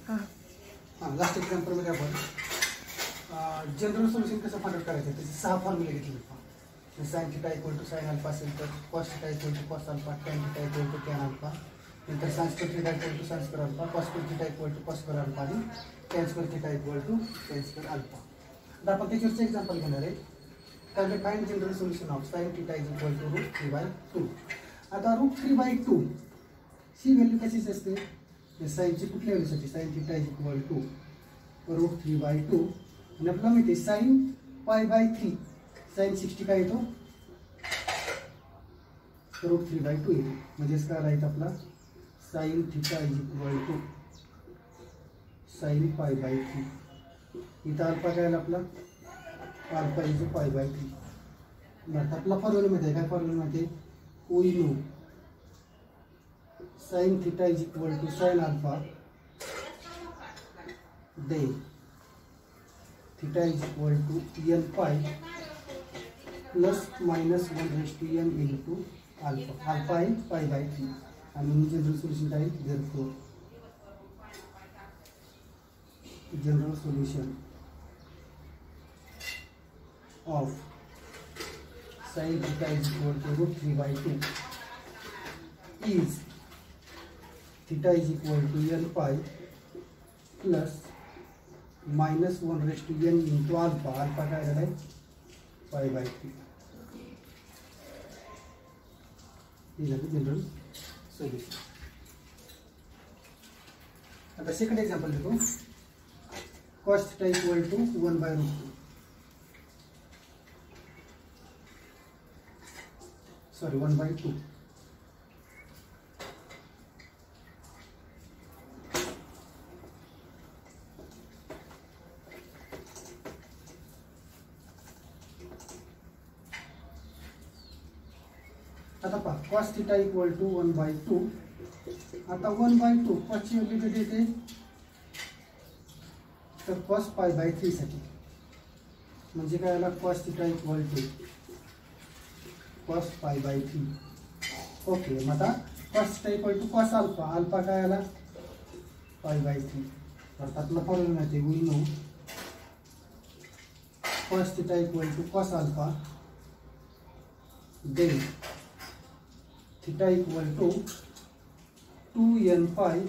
हां लास्ट एक्झाम्पलमध्ये आपण जनरल सोल्युशन कसं फाइंड आउट करायचं त्याचे 6 फॉर्म्युले घेतले. Sine theta equal to sine alpha असेल तर cos theta equal to cos alpha, tan theta equal to tan alpha, नंतर sine square theta equal to sine square alpha, cos square theta equal to cos square alpha आणि tan square theta equal to tan square alpha. आता आपण त्याच्यावरचं example घेणार आहे. कारण find general solution of sine theta is equal to √3/2. आता √3/2 ही value कशीच असते साईनची कुठल्या व्हॅल्यूसाठी sine theta is equal to √3/2 आणि आपल्याला माहिती आहे साइन π/3 साइन 60 काय येतो √3/2 येतो. म्हणजेच काय राहील आपला sine theta is equal to sine π/3. इथं अल्फा काय आला आपला अल्फा इज π/3. बरं आपला फॉर्म्युलामध्ये काय फॉर्म्युलामध्ये we know sine theta is equal to sine alpha then theta is equal to n pi plus minus 1/n into alpha. Alpha आहे π/3 आणि जनरल सोल्युशन काय therefore general solution of sin theta is equal to √3/2 is theta is equal to n pi plus minus 1/n into alpha. Alpha काय आहे π/3. हे झालं general solution. आता second example देतो. cos theta equal to 1/√2. Sorry 1/2. आता पहा cos theta equal to 1/2. आता 1/2 कॉसची value कधी येते तर cos π/3 साठी. म्हणजे काय आला cos theta equal to cos π/3. Okay मग आता cos theta equal to cos alpha. Alpha काय आला π/3. अर्थातला फॉर्म्युला माहिती we know cos theta equal to cos alpha then theta equal to 2n pi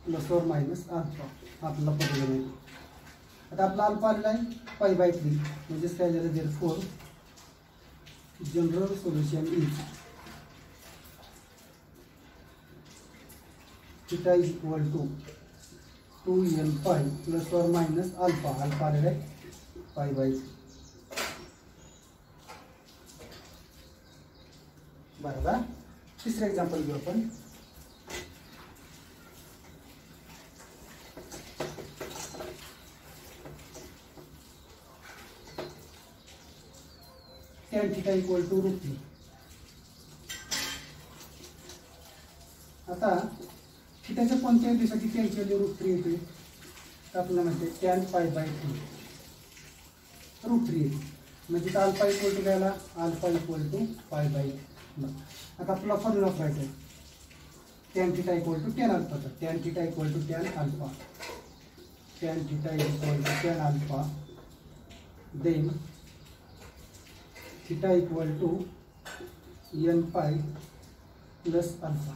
plus or minus alpha. आपल्याला formula माहिती. आता आपला अल्फा आलेला आहे π/3. म्हणजेच काय झालं therefore general solution is theta is equal to 2n pi plus or minus alpha. Alpha आलेला आहे π/3. बरोबर. तिसरं एक्झाम्पल घेऊ आपण. tan theta equal to √3. आता थिटाच्या कोणत्या व्हॅल्यूसाठी टॅनची व्हॅल्यू √3 येते तर आपल्याला माहिती आहे tan π/3 √3 येते. म्हणजे अल्फा इक्वल टू घ्यायला अल्फा इक्वल टू π/3. आता आपला फॉर्म्युला वापरायचा आहे tan theta equal to tan alpha. तर tan theta equal to tan alpha. tan theta equal to tan alpha then theta equal to n pi plus alpha.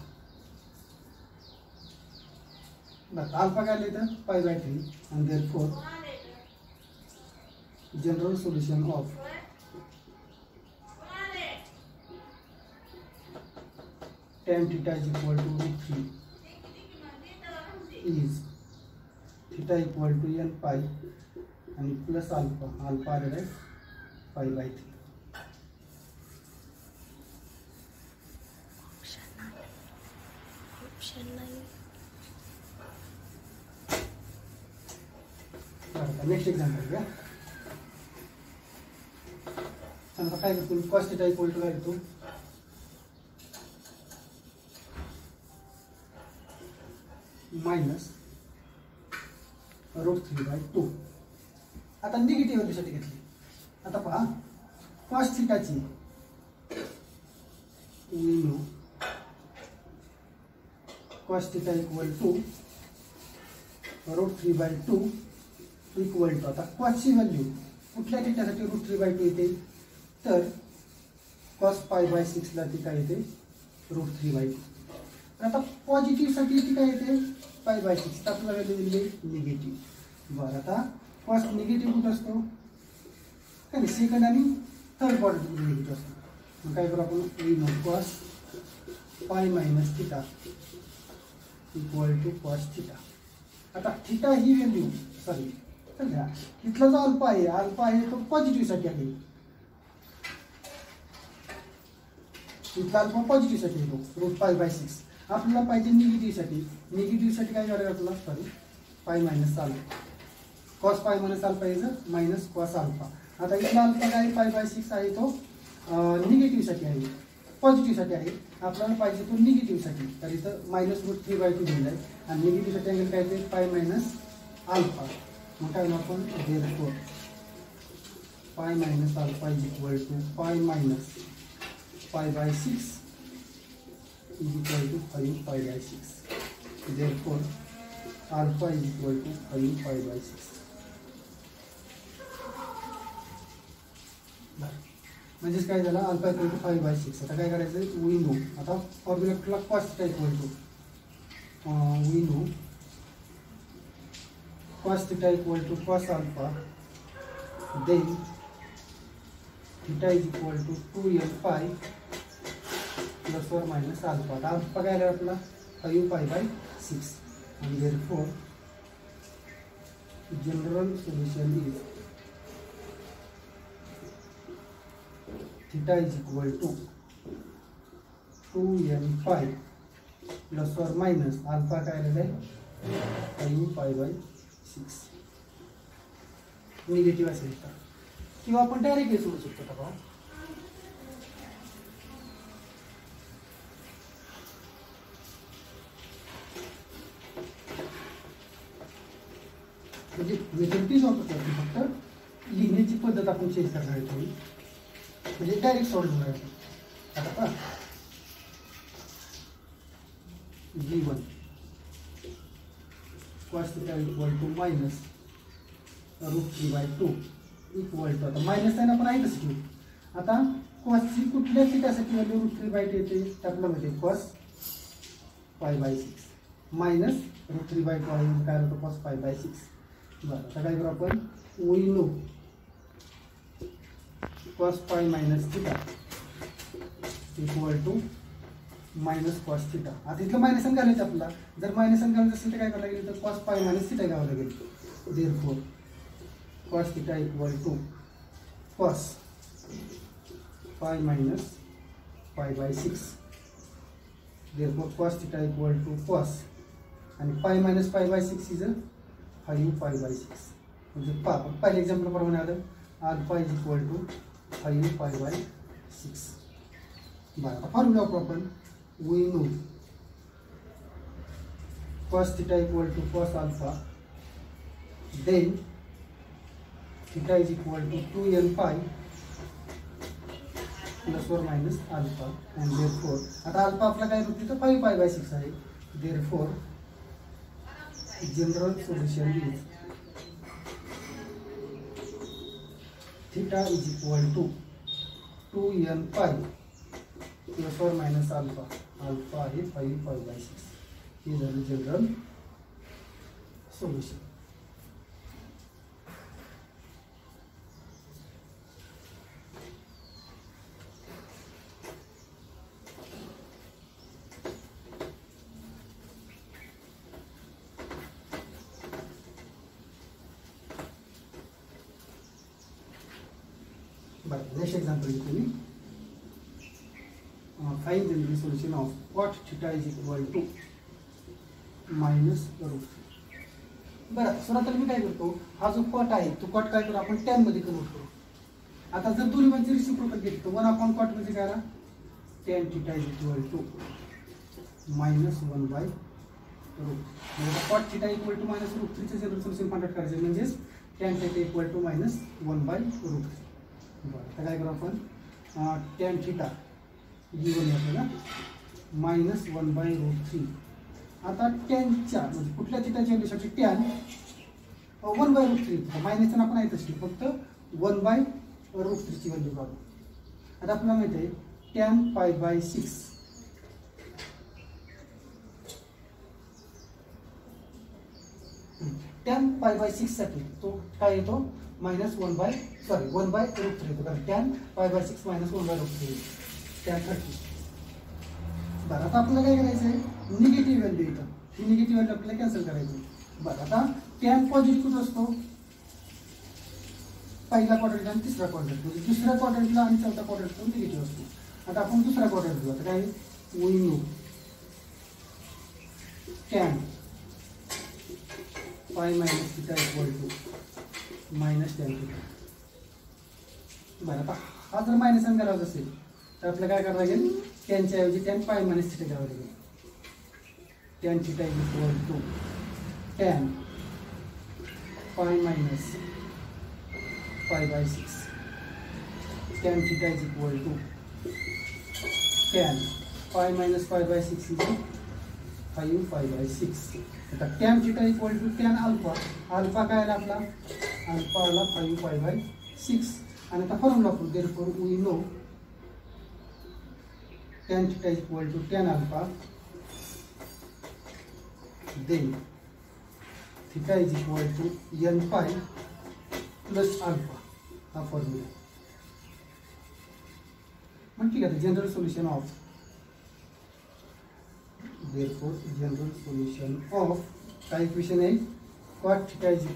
बस alpha काय लेतं π/3 and therefore general solution of tan theta is equal to √3 is theta equal to n pi and plus alpha. Alpha आलेला आहे π/3. Next example घ्या. आता काय करतो cos theta equal to काय घेतो मायनस √3/2. आता निगेटिव्ह व्हॅल्यूसाठी घेतली. आता पहा cos थिटाची we know cos theta equal to √3/2 equal to, आता कॉसची व्हॅल्यू कुठल्या थिटासाठी √3/2 येते, तर cos π/6 ला ती काय येते √3/2. आता पॉझिटिव्हसाठी ती काय येते π/6, तर आपल्याला व्हॅल्यू दिली निगेटिव्ह. बरं, आता कॉस निगेटिव्ह कुठं असतो, काय नाही सेकंड आणि थर्ड क्वाड्रंट निगेटिव्ह असतो. मग काय करू आपण, cos π-θ इक्वल टू cos θ. आता थिटा ही व्हॅल्यू सॉरी इथला जो अल्फा आहे तो पॉझिटिव्हसाठी आहे, इथला अल्फा पॉझिटिव्हसाठी येतो √π/6. आपल्याला पाहिजे निगेटिव्हसाठी काय करायचं आपल्याला, sorry π-α, cos π-α is minus cos alpha. आता इथला अल्फा काय π/6 आहे तो निगेटिव्हसाठी आहे, पॉझिटिव्हसाठी आहे, आपल्याला पाहिजे तो निगेटिव्हसाठी, तर इथं -√3/2 दिलेलं आहे आणि निगेटिव्हसाठी अँगल काय ते π-α. मग काय होणार आपण, therefore π-α is equal to π-π/6 is equal to 5π/6. Therefore alpha is equal to 5π/6. म्हणजेच काय झालं, अल्फा इक्वल टू 5/6. आता काय करायचं, वी नो, आता formula cos θ equal to we know cos θ equal to cos alpha, then θ is equal to 2n plus or minus alpha. आता alpha काय आला आपला 5π/6 आणि therefore general solution is θ is equal to 2n plus or minus alpha काय आलेला आहे 5π/6. Negative असेल तर, किंवा आपण डायरेक्टली सोडू शकतो. आता म्हणजे मेथड वापरतो, फक्त लिहिण्याची पद्धत आपण चेंज करणार आहे थोडी, म्हणजे डायरेक्ट सॉल्व्ह होणार आहे. आता पहा, g1 cos θ equal to minus √3/2 equal to, आता मायनस आहे ना आपण आहे तसं ठेवू. आता कॉसची कुठल्या थिटासाठी व्हॅल्यू √3/2 येते, तर आपल्याला माहिती cos π/6 मायनस √3/2 आहे, काय होतं cos π/6. बरं, आता काय करू आपण, we know cos π - θ equal to minus cos θ. आता इथलं मायनस घालायचं आपल्याला, जर मायनस घालायचं असेल तर काय करायला लागेल, तर cos π - θ घ्यावं लागेल. therefore cos θ equal to cos π - π/6. therefore cos θ equal to cos आणि π - π/6 इज 5π/6. म्हणजे पहिल्या एक्झाम्पल प्रमाणे आलं, अल्फा इज इक्वल टू 5π/6. बरं, आता फॉर्म्युला वापरू आपण, we know cos θ equal to cos alpha, then θ is equal to 2n plus or minus alpha and therefore, आता अल्फा आपला काय होती तर 5π/6 आहे. therefore general solution is θ is equal to 2n plus or minus alpha, alpha आहे 5π/6. हे झालं general solution. बरं, नेक्स्ट एक्झाम्पल घेतो मी. Find general solution of cot θ is equal to -√3. बरं, सुरुवातीला मी काय करतो, हा जो कॉट आहे तो कॉट काय करू आपण tan मध्ये कन्वर्ट करू. आता जर दोन्ही बाजूची रेसिप्रोकल घेतली तर 1/cot म्हणजे काय आला, tan θ इज इक्वल टू -1/√. म्हणजे cot θ इक्वल टू -√3 चे जनरल सोल्यूशन फाइंड आउट करायचे, म्हणजेच tan θ इक्वल टू -1/√3. बरं, आता काय करू आपण, tan θ g1 आपल्याला -1/√3 आता टॅनच्या म्हणजे कुठल्या थिटाची व्हॅल्यूसाठी टॅन 1/√3 मायनसचं आपण आहे तशी फक्त 1/√3 ची व्हॅल्यू काढू. आता आपल्याला माहिती आहे टॅन π/6 टॅन π/6 साठी तो काय येतो -1/√3 येतो कारण टॅन π/6 -1/√3 टॅन 30. बरं आता आपल्याला काय करायचं आहे निगेटिव्ह व्हॅल्यू येतं ही निगेटिव्ह व्हॅल्यू आपल्याला कॅन्सल करायची. बरं आता टॅन पॉझिटिव्ह कुठं असतो पहिला क्वाड्रंट आणि तिसरा क्वाड्रंट म्हणजे दुसऱ्या क्वाड्रंटला आणि चौथ्या क्वाड्रंटला निगेटिव्ह असतो. आता आपण दुसरा क्वाड्रंट घेऊ. आता काय वी नो टॅन π - θ = -tan θ. बरं आता हा जर मायनस आणि करायचा असेल तर आपल्याला काय करावं लागेल टॅनच्या ऐवजी टॅन π - θ घ्यावं लागेल. tan θ = tan π - π/6 tan θ = tan π - π/6 5 π/6. आता tan θ = tan अल्फा अल्फा काय आला आपला अल्फा आला 5 π/6 आणि आता फॉर्म्युला वापरू therefore we know tan θ = tan alpha then θ = n π plus alpha हा फॉर्म्युला. मग ठीक आहे general solution of therefore general solution of काय इक्वेशन आहे cot θ =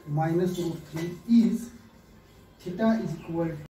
-√3 is θ =